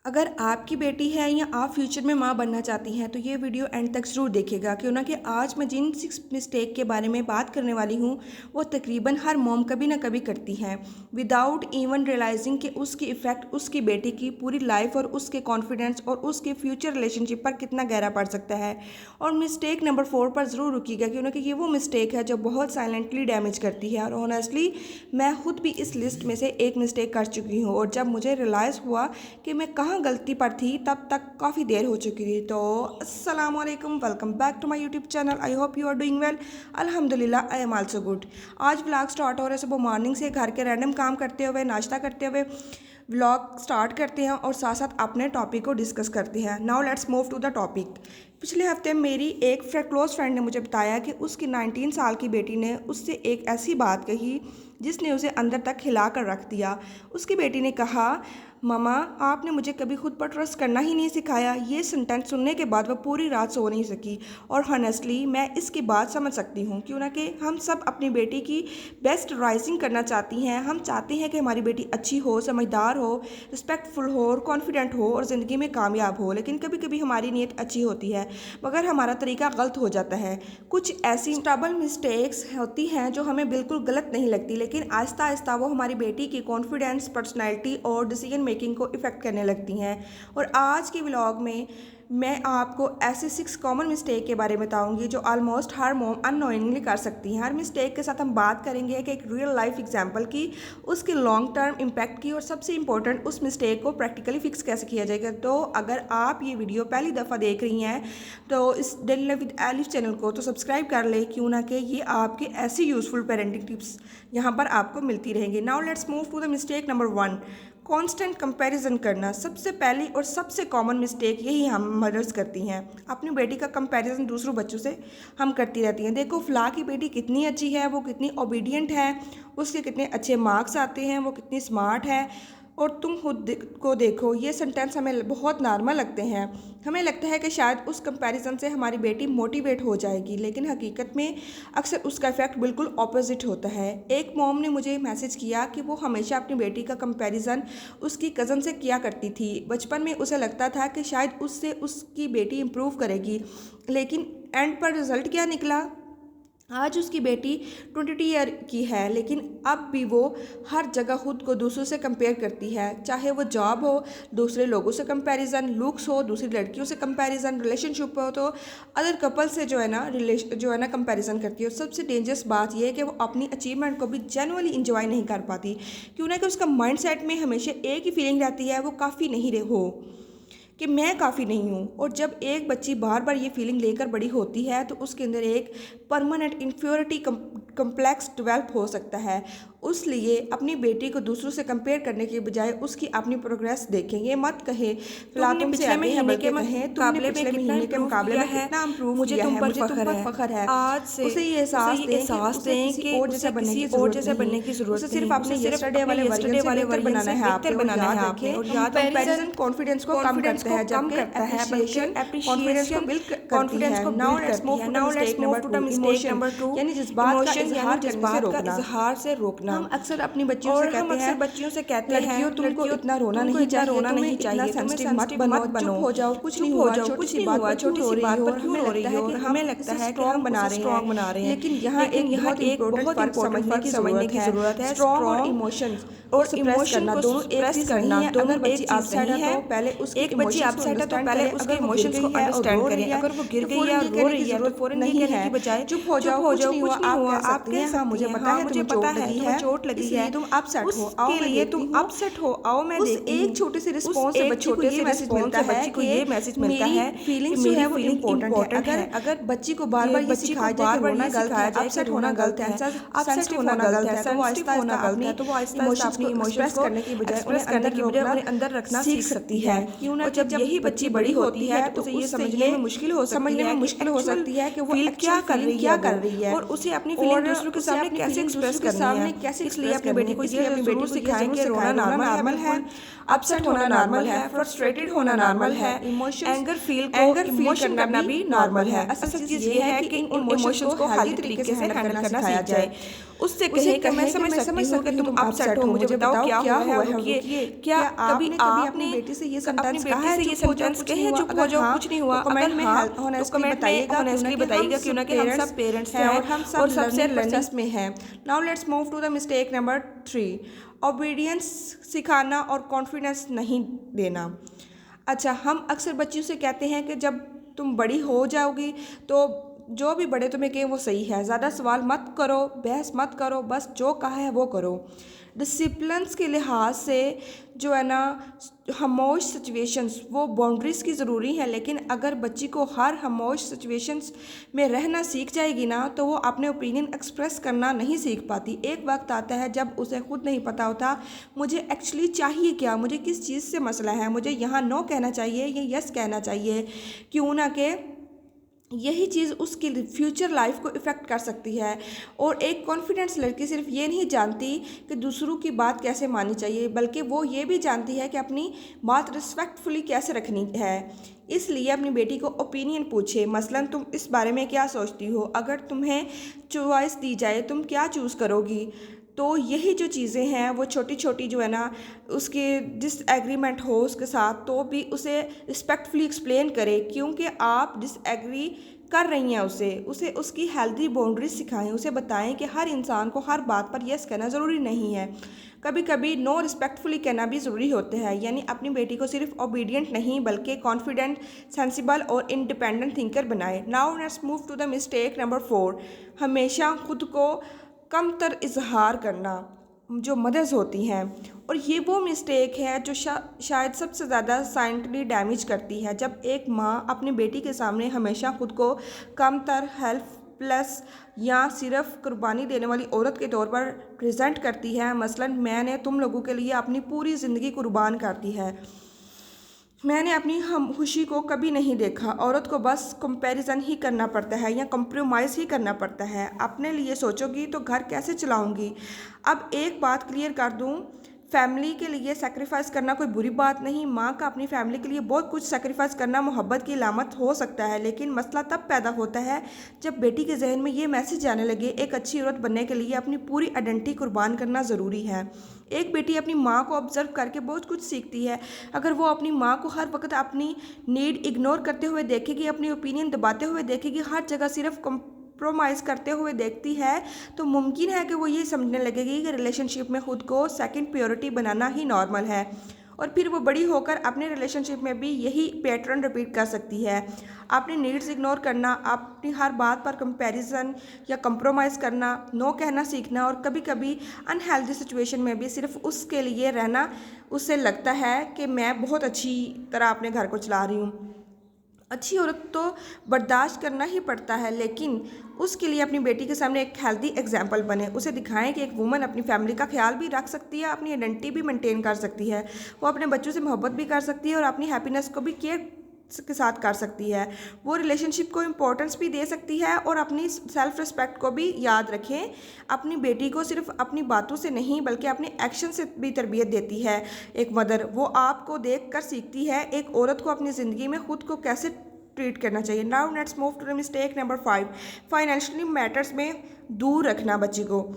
अगर आपकी बेटी है या आप फ्यूचर में माँ बनना चाहती हैं तो ये वीडियो एंड तक ज़रूर देखिएगा, क्यों ना कि आज मैं जिन 6 मिस्टेक के बारे में बात करने वाली हूँ वो तकरीबन हर मॉम कभी ना कभी करती हैं विदाउट इवन रियलाइजिंग कि उसकी इफ़ेक्ट उसकी बेटी की पूरी लाइफ और उसके कॉन्फिडेंस और उसके फ्यूचर रिलेशनशिप पर कितना गहरा पड़ सकता है। और मिस्टेक नंबर 4 पर ज़रूर रुकिएगा, क्यों ना कि ये वो मिस्टेक है जो बहुत साइलेंटली डैमेज करती है। और ऑनेस्टली मैं खुद भी इस लिस्ट में से एक मिस्टेक कर चुकी हूँ, और जब मुझे रियलाइज़ हुआ कि मैं कहाँ गलती पर थी तब तक काफ़ी देर हो चुकी थी। तो अस्सलाम वालेकुम, welcome back to my YouTube channel. I hope you are doing well. अल्हम्दुलिल्लाह आई एम आल्सो गुड। आज व्लॉग स्टार्ट हो रहा है सुबह मॉर्निंग से, घर के रैंडम काम करते हुए, नाश्ता करते हुए व्लॉग स्टार्ट करते हैं और साथ साथ अपने टॉपिक को डिस्कस करते हैं। Now let's move to the topic. पिछले हफ्ते मेरी एक क्लोज फ्रेंड ने मुझे बताया कि उसकी 19 साल की बेटी ने उससे एक ऐसी बात कही जिसने उसे अंदर तक हिला कर रख दिया। उसकी बेटी ने कहा, ममा आपने मुझे कभी खुद पर ट्रस्ट करना ही नहीं सिखाया। ये सेंटेंस सुनने के बाद वह पूरी रात सो नहीं सकी। और हॉनेस्टली मैं इसकी बात समझ सकती हूँ, क्यों ना कि हम सब अपनी बेटी की बेस्ट राइजिंग करना चाहती हैं। हम चाहते हैं कि हमारी बेटी अच्छी हो, समझदार हो, रिस्पेक्टफुल हो और कॉन्फिडेंट हो और ज़िंदगी में कामयाब हो। लेकिन कभी कभी हमारी नीयत अच्छी होती है मगर हमारा तरीका गलत हो जाता है। कुछ ऐसी स्टबल मिस्टेक्स होती हैं जो हमें बिल्कुल गलत नहीं लगती, लेकिन आहिस्ता आहिस्ता वो हमारी बेटी की कॉन्फिडेंस, पर्सनैलिटी और डिसीजन मेकिंग को इफ़ेक्ट करने लगती हैं। और आज के व्लॉग में मैं आपको ऐसे 6 कॉमन मिस्टेक के बारे में बताऊंगी जो ऑलमोस्ट हर मॉम अननोइंगली कर सकती हैं। हर मिस्टेक के साथ हम बात करेंगे कि एक रियल लाइफ एग्जांपल की, उसके लॉन्ग टर्म इम्पैक्ट की, और सबसे इंपॉर्टेंट उस मिस्टेक को प्रैक्टिकली फिक्स कैसे किया जाएगा। तो अगर आप ये वीडियो पहली दफ़ा देख रही हैं तो इस daily life with elif channel को तो सब्सक्राइब कर ले, क्यों ना कि ये आपके ऐसी यूज़फुल पेरेंटिंग टिप्स यहाँ पर आपको मिलती रहेंगी। Now let's move to the mistake number 1, constant comparison करना। सबसे पहली और सबसे कॉमन मिस्टेक यही हम मदर्स करती हैं। अपनी बेटी का कंपैरिजन दूसरों बच्चों से हम करती रहती हैं। देखो फ़लाँ की बेटी कितनी अच्छी है, वो कितनी ओबीडियंट है, उसके कितने अच्छे मार्क्स आते हैं, वो कितनी स्मार्ट है, और तुम खुद को देखो। ये सेंटेंस हमें बहुत नॉर्मल लगते हैं। हमें लगता है कि शायद उस कंपैरिजन से हमारी बेटी मोटिवेट हो जाएगी, लेकिन हकीकत में अक्सर उसका इफ़ेक्ट बिल्कुल ऑपोजिट होता है। एक मॉम ने मुझे मैसेज किया कि वो हमेशा अपनी बेटी का कंपैरिजन उसकी कज़न से किया करती थी। बचपन में उसे लगता था कि शायद उससे उसकी बेटी इम्प्रूव करेगी, लेकिन एंड पर रिज़ल्ट क्या निकला। आज उसकी बेटी 22 ईयर की है, लेकिन अब भी वो हर जगह खुद को दूसरों से कंपेयर करती है। चाहे वो जॉब हो, दूसरे लोगों से कंपैरिजन, लुक्स हो, दूसरी लड़कियों से कंपैरिजन, रिलेशनशिप हो तो अदर कपल से जो है ना कंपैरिजन करती है। और सबसे डेंजरस बात यह है कि वो अपनी अचीवमेंट को भी जेन्युइनली इंजॉय नहीं कर पाती, क्यों ना कि उसका माइंडसेट में हमेशा एक ही फीलिंग रहती है, वो काफ़ी नहीं हो, कि मैं काफ़ी नहीं हूँ। और जब एक बच्ची बार बार ये फीलिंग लेकर बड़ी होती है तो उसके अंदर एक परमानेंट इन्फ्योरिटी कम्प्लेक्स डेवलप हो सकता है। उसलिए अपनी बेटी को दूसरों से कंपेयर करने के बजाय उसकी अपनी प्रोग्रेस देखें। ये मत कहे तुमने पिछले महीने के मुकाबले में कितना इम्प्रूव मुझे तुम पर फख्र है। आज से उसे ये एहसास दें कि और जैसे बनने की जरूरत है। सिर्फ अपने यस्टरडे वाले वर्जन बनाना है आपको। और याद रखें, कंपैरिजन कॉन्फिडेंस को कम करता है, जबकि एप्रिशिएशन कॉन्फिडेंस को now let's move to the mistake number 2, यानी जज्बात का इजहार से रोकना। हम अक्सर अपनी बच्चियों से कहते हैं लड़कियों तुमको इतना रोना नहीं चाहिए, सेंसिटिव मत बनो, चुप हो जाओ, कुछ नहीं हुआ, छोटी सी बात पर क्यों रो रही हो। और हमें लगता है कि हम स्ट्रॉन्ग बना रहे हैं, लेकिन यहाँ एक बहुत इम्पोर्टेंट फर्क समझने की जरूरत है। स्ट्रॉन्ग और इमोशंस और इमोशन को दोनों एक करना, दोनों बच्ची अपसेट है तो पहले उसके बच्ची अपसेट है तो पहले उसके इमोशंस को अंडरस्टैंड करें। अगर वो गिर गई या रो रही है तो फौरन नहीं कहने की बजाय चुप हो जाओ, कुछ नहीं हुआ, आप कैसा, मुझे पता है तुम्हें चोट लगी है, तुम अपसेट हो, आओ मैं देखती हूँ, अपसेट हो, आओ मैं देखती हूँ। एक छोटे से रिस्पॉन्स से बच्ची को ये मैसेज मिलता है फीलिंग्स जो है वो इम्पोर्टेंट है। अगर बच्ची को बार बार ये सिखाया जाए कि रोना गलत है, अपसेट होना गलत है, अपसेट होना गलत है, तो वो आहिस्ता आहिस्ता अपनी इमोशंस को एक्सप्रेस करने की बजाय उन्हें अंदर रखना सीख सकती है। क्यों ना जब जब यही बच्ची बड़ी होती है तो उसे ये समझने में मुश्किल हो सकती है कि वो क्या कर रही है और उसे अपनी फीलिंग दूसरों के सामने कैसे एक्सप्रेस करनी है। इसलिए अपनी बेटी को जरूर सिखाएं कि रोना नॉर्मल है, अपसेट होना नॉर्मल है, फ्रस्ट्रेटेड होना नॉर्मल है, एंगर फील करना भी नॉर्मल है। असल चीज ये है कि इन इमोशंस को हेल्दी तरीके से हैंडल करना सिखाया जाए। उससे कहें कि मैं समझ सकती हूँ कि तुम अपसेट हो, मुझे बताओ क्या हुआ है। क्या कभी आपने अपनी बेटी से ये सेंटेंस कहा है चुप हो जाओ कुछ नहीं हुआ? कमेंट में ऑनेस्टली बताइएगा कि उनके हम सब पेरेंट्स हैं और हम सब सबसे प्रोसेस में हैं। Now let's move to the mistake number 3, obedience सिखाना और कॉन्फिडेंस नहीं देना। अच्छा, हम अक्सर बच्चियों से कहते हैं कि जब तुम बड़ी हो जाओगी तो जो भी बड़े तुम्हें कहें वो सही है, ज़्यादा सवाल मत करो, बहस मत करो, बस जो कहा है वो करो। डिसिप्लिन्स के लिहाज से जो है ना खामोश सिचुएशंस वो बाउंड्रीज़ की ज़रूरी है, लेकिन अगर बच्ची को हर खामोश सिचुएशंस में रहना सीख जाएगी ना तो वो अपने ओपिनियन एक्सप्रेस करना नहीं सीख पाती। एक वक्त आता है जब उसे खुद नहीं पता होता मुझे एक्चुअली चाहिए क्या, मुझे किस चीज़ से मसला है, मुझे यहाँ नो कहना चाहिए या यस कहना चाहिए। क्यों ना कि यही चीज़ उसकी फ्यूचर लाइफ को इफ़ेक्ट कर सकती है। और एक कॉन्फिडेंस लड़की सिर्फ ये नहीं जानती कि दूसरों की बात कैसे माननी चाहिए, बल्कि वो ये भी जानती है कि अपनी बात रिस्पेक्टफुली कैसे रखनी है। इसलिए अपनी बेटी को ओपिनियन पूछे, मसलन तुम इस बारे में क्या सोचती हो, अगर तुम्हें चॉइस दी जाए तुम क्या चूज़ करोगी। तो यही जो चीज़ें हैं वो छोटी छोटी जो है ना उसके डिसएग्रीमेंट हो उसके साथ तो भी उसे रिस्पेक्टफुली एक्सप्लेन करें, क्योंकि आप डिसएग्री कर रही हैं उसे उसकी हेल्दी बाउंड्रीज सिखाएं। उसे बताएं कि हर इंसान को हर बात पर यस कहना ज़रूरी नहीं है, कभी कभी नो रिस्पेक्टफुली कहना भी ज़रूरी होता है। यानी अपनी बेटी को सिर्फ ओबीडियंट नहीं बल्कि कॉन्फिडेंट, सेंसिबल और इंडिपेंडेंट थिंकर बनाएं। Now let's move to the mistake number 4, हमेशा खुद को कमतर इजहार करना जो मदर्स होती हैं। और ये वो मिस्टेक है जो शायद सबसे ज़्यादा साइलेंटली डैमेज करती है। जब एक माँ अपनी बेटी के सामने हमेशा खुद को कमतर, हेल्पलेस या सिर्फ कुर्बानी देने वाली औरत के तौर पर प्रेजेंट करती है, मसलन मैंने तुम लोगों के लिए अपनी पूरी ज़िंदगी कुर्बान कर दी है, मैंने अपनी हम खुशी को कभी नहीं देखा, औरत को बस कंपैरिजन ही करना पड़ता है या कंप्रोमाइज़ ही करना पड़ता है, अपने लिए सोचोगी तो घर कैसे चलाऊंगी। अब एक बात क्लियर कर दूं, फैमिली के लिए सेक्रीफाइस करना कोई बुरी बात नहीं। माँ का अपनी फैमिली के लिए बहुत कुछ सेक्रीफाइस करना मोहब्बत की अलामत हो सकता है, लेकिन मसला तब पैदा होता है जब बेटी के जहन में ये मैसेज आने लगे एक अच्छी औरत बनने के लिए अपनी पूरी आइडेंटिटी कुर्बान करना ज़रूरी है। एक बेटी अपनी माँ को ऑब्जर्व करके बहुत कुछ सीखती है। अगर वो अपनी माँ को हर वक्त अपनी नीड इग्नोर करते हुए देखेगी, अपनी ओपिनियन दबाते हुए देखेगी, हर जगह सिर्फ कंप्रोमाइज़ करते हुए देखती है, तो मुमकिन है कि वो ये समझने लगेगी कि रिलेशनशिप में खुद को सेकंड प्रायोरिटी बनाना ही नॉर्मल है। और फिर वो बड़ी होकर अपने रिलेशनशिप में भी यही पैटर्न रिपीट कर सकती है। अपनी नीड्स इग्नोर करना, अपनी हर बात पर कंपैरिजन या कंप्रोमाइज़ करना, नो कहना सीखना और कभी कभी अनहेल्दी सिचुएशन में भी सिर्फ उसके लिए रहना, उससे लगता है कि मैं बहुत अच्छी तरह अपने घर को चला रही हूँ। अच्छी औरत तो बर्दाश्त करना ही पड़ता है, लेकिन उसके लिए अपनी बेटी के सामने एक हेल्दी एग्जाम्पल बने, उसे दिखाएं कि एक वुमन अपनी फैमिली का ख्याल भी रख सकती है, अपनी आइडेंटिटी भी मेंटेन कर सकती है, वो अपने बच्चों से मोहब्बत भी कर सकती है और अपनी हैप्पीनेस को भी केयर के साथ कर सकती है। वो रिलेशनशिप को इम्पोर्टेंस भी दे सकती है और अपनी सेल्फ रिस्पेक्ट को भी याद रखें। अपनी बेटी को सिर्फ अपनी बातों से नहीं बल्कि अपने एक्शन से भी तरबियत देती है एक मदर। वो आपको देख कर सीखती है एक औरत को अपनी ज़िंदगी में खुद को कैसे ट्रीट करना चाहिए। Now let's move to the mistake number 5, financially matters में दूर रखना बच्ची को।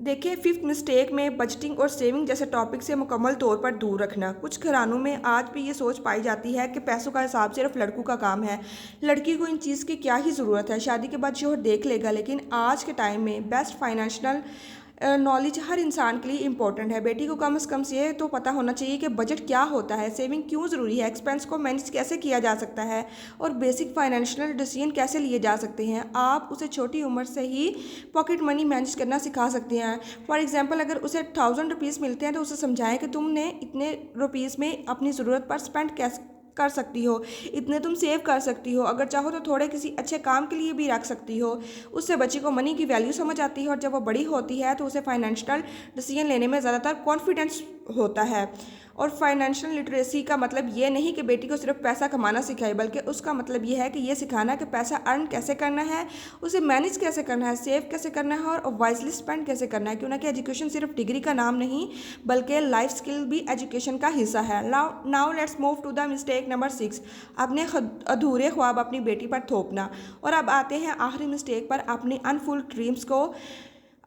देखिए, 5th मिस्टेक में बजटिंग और सेविंग जैसे टॉपिक से मुकम्मल तौर पर दूर रखना। कुछ घरानों में आज भी ये सोच पाई जाती है कि पैसों का हिसाब सिर्फ लड़कों का काम है, लड़की को इन चीज़ की क्या ही ज़रूरत है, शादी के बाद शोहर देख लेगा। लेकिन आज के टाइम में बेस्ट फाइनेंशियल नॉलेज हर इंसान के लिए इम्पॉर्टेंट है। बेटी को कम से कम ये तो पता होना चाहिए कि बजट क्या होता है, सेविंग क्यों ज़रूरी है, एक्सपेंस को मैनेज कैसे किया जा सकता है और बेसिक फाइनेंशियल डिसीजन कैसे लिए जा सकते हैं। आप उसे छोटी उम्र से ही पॉकेट मनी मैनेज करना सिखा सकते हैं। फॉर एग्जांपल, अगर उसे 1000 रुपीज़ मिलते हैं तो उसे समझाएं कि तुमने इतने रुपीज़ में अपनी ज़रूरत पर स्पेंड कैसे कर सकती हो, इतने तुम सेव कर सकती हो, अगर चाहो तो थोड़े किसी अच्छे काम के लिए भी रख सकती हो। उससे बच्ची को मनी की वैल्यू समझ आती है और जब वो बड़ी होती है तो उसे फाइनेंशियल डिसीजन लेने में ज़्यादातर कॉन्फिडेंस होता है। और फाइनेंशियल लिटरेसी का मतलब ये नहीं कि बेटी को सिर्फ पैसा कमाना सिखाए, बल्कि उसका मतलब ये है कि ये सिखाना कि पैसा अर्न कैसे करना है, उसे मैनेज कैसे करना है, सेव कैसे करना है और वाइजली स्पेंड कैसे करना है। क्योंकि एजुकेशन सिर्फ डिग्री का नाम नहीं बल्कि लाइफ स्किल भी एजुकेशन का हिस्सा है। Now let's move to the mistake number 6, अपने अधूरे ख्वाब अपनी बेटी पर थोपना। और अब आते हैं आखिरी मिस्टेक पर, अपनी अनफुल ड्रीम्स को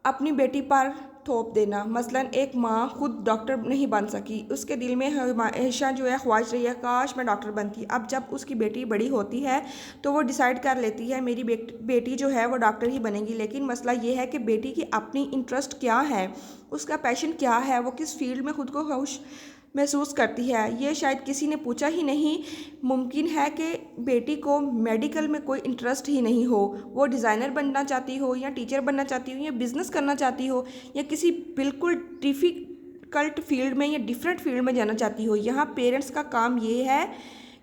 अपनी बेटी पर थोप देना। मसलन एक माँ खुद डॉक्टर नहीं बन सकी, उसके दिल में हमेशा जो है ख्वाहिश रही है काश मैं डॉक्टर बनती। अब जब उसकी बेटी बड़ी होती है तो वो डिसाइड कर लेती है मेरी बेटी जो है वो डॉक्टर ही बनेगी। लेकिन मसला ये है कि बेटी की अपनी इंटरेस्ट क्या है, उसका पैशन क्या है, वो किस फील्ड में खुद को खुश महसूस करती है, ये शायद किसी ने पूछा ही नहीं। मुमकिन है कि बेटी को मेडिकल में कोई इंटरेस्ट ही नहीं हो, वो डिज़ाइनर बनना चाहती हो या टीचर बनना चाहती हो या बिज़नेस करना चाहती हो या किसी बिल्कुल डिफ़िकल्ट फील्ड में या डिफरेंट फील्ड में जाना चाहती हो। यहाँ पेरेंट्स का काम ये है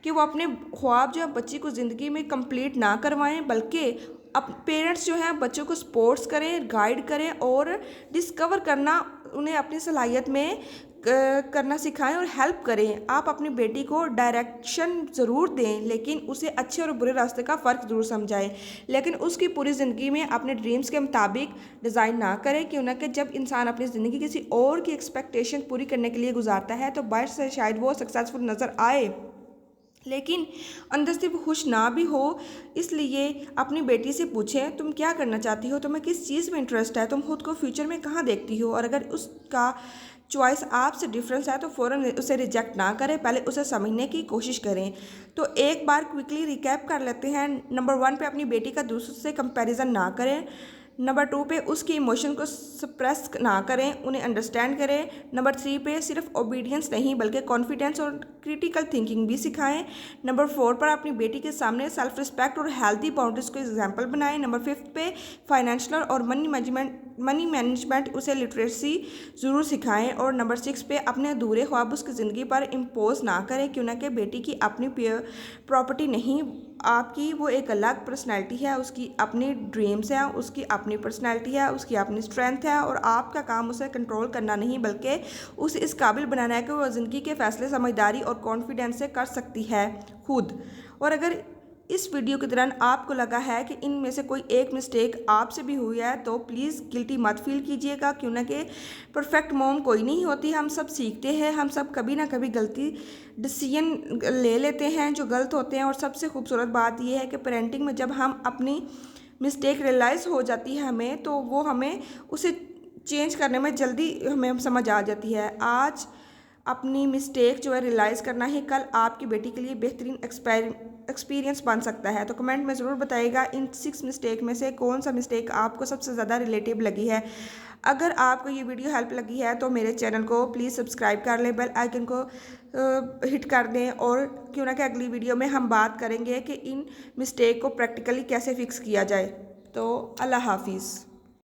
कि वो अपने ख्वाब जो है बच्ची को ज़िंदगी में कंप्लीट ना करवाएं, बल्कि अब पेरेंट्स जो हैं बच्चों को सपोर्ट्स करें, गाइड करें और डिस्कवर करना, उन्हें अपनी सलाहियत में करना सिखाएं और हेल्प करें। आप अपनी बेटी को डायरेक्शन ज़रूर दें, लेकिन उसे अच्छे और बुरे रास्ते का फ़र्क ज़रूर समझाएं। लेकिन उसकी पूरी ज़िंदगी में अपने ड्रीम्स के मुताबिक डिज़ाइन ना करें। क्यों ना कि जब इंसान अपनी ज़िंदगी किसी और की एक्सपेक्टेशन पूरी करने के लिए गुजारता है तो बाहर से शायद वो सक्सेसफुल नज़र आए, लेकिन अंदर से वो खुश ना भी हो। इसलिए अपनी बेटी से पूछें तुम क्या करना चाहती हो, तुम्हें किस चीज़ में इंटरेस्ट है, तुम खुद को फ्यूचर में कहाँ देखती हो। और अगर उसका चॉइस आपसे डिफरेंस है तो फ़ौरन उसे रिजेक्ट ना करें, पहले उसे समझने की कोशिश करें। तो एक बार क्विकली रिकैप कर लेते हैं। नंबर 1 पे अपनी बेटी का दूसरों से कंपैरिजन ना करें। नंबर 2 पे उसके इमोशन को सप्रेस ना करें, उन्हें अंडरस्टैंड करें। नंबर 3 पे सिर्फ ओबीडियंस नहीं बल्कि कॉन्फिडेंस और क्रिटिकल थिंकिंग भी सिखाएं। नंबर 4 पर अपनी बेटी के सामने सेल्फ रिस्पेक्ट और हेल्दी बाउंड्रीज को एग्जाम्पल बनाएं। नंबर 5 पे फाइनेंशियल और मनी मैनेजमेंट उसे लिटरेसी ज़रूर सिखाएं। और नंबर 6 पे अपने अधूरे ख्वाब उसकी ज़िंदगी पर इम्पोज ना करें। क्यों ना कि बेटी की अपनी प्रॉपर्टी नहीं, आपकी वो एक अलग पर्सनैलिटी है, उसकी अपनी ड्रीम्स हैं, उसकी अपनी पर्सनैलिटी है, उसकी अपनी स्ट्रेंथ है और आपका काम उसे कंट्रोल करना नहीं बल्कि उसे इस काबिल बनाना है कि वह ज़िंदगी के फैसले समझदारी और कॉन्फिडेंस से कर सकती है खुद। और अगर इस वीडियो के दौरान आपको लगा है कि इनमें से कोई एक मिस्टेक आपसे भी हुई है तो प्लीज़ गिल्टी मत फील कीजिएगा। क्यों ना कि परफेक्ट मॉम कोई नहीं होती, हम सब सीखते हैं, हम सब कभी ना कभी गलती डिसीजन ले लेते हैं जो गलत होते हैं। और सबसे खूबसूरत बात यह है कि पेरेंटिंग में जब हम अपनी मिस्टेक रियलाइज़ हो जाती है हमें, तो वो हमें उसे चेंज करने में जल्दी हमें समझ आ जाती है। आज अपनी मिस्टेक जो है रियलाइज़ करना ही कल आपकी बेटी के लिए बेहतरीन एक्सपीरियंस बन सकता है। तो कमेंट में ज़रूर बताइएगा इन 6 मिस्टेक में से कौन सा मिस्टेक आपको सबसे ज़्यादा रिलेटिव लगी है। अगर आपको ये वीडियो हेल्प लगी है तो मेरे चैनल को प्लीज़ सब्सक्राइब कर लें, बेल आइकन को हिट कर दें। और क्यों ना कि अगली वीडियो में हम बात करेंगे कि इन मिस्टेक को प्रैक्टिकली कैसे फिक्स किया जाए। तो अल्लाह हाफिज़।